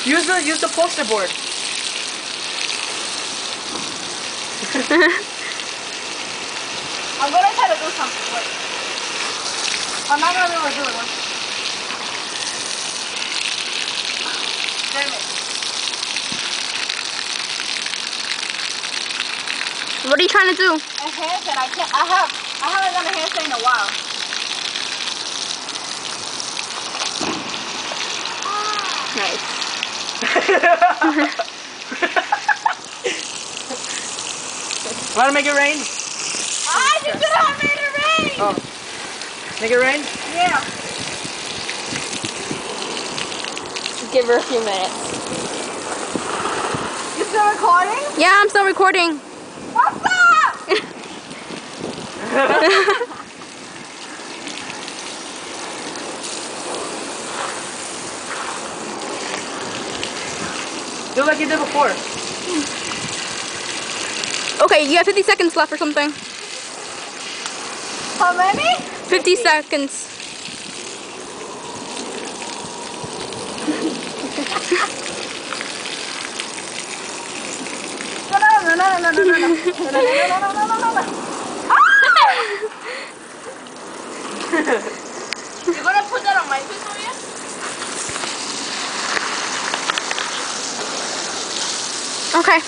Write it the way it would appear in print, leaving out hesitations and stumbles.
Use the poster board. I'm gonna try to do something. Wait. I'm not gonna be able to do it. Damn it. What are you trying to do? A handstand. I haven't done a handstand in a while. Nice. Wanna make it rain? I just should have made it rain! Oh. Make it rain? Yeah. Give her a few minutes. You still recording? Yeah, I'm still recording. What's up? Do it like you did before. Okay, you have 50 seconds left or something. How many? 50 seconds. No. You're gonna put that on my pistol, yeah? Okay.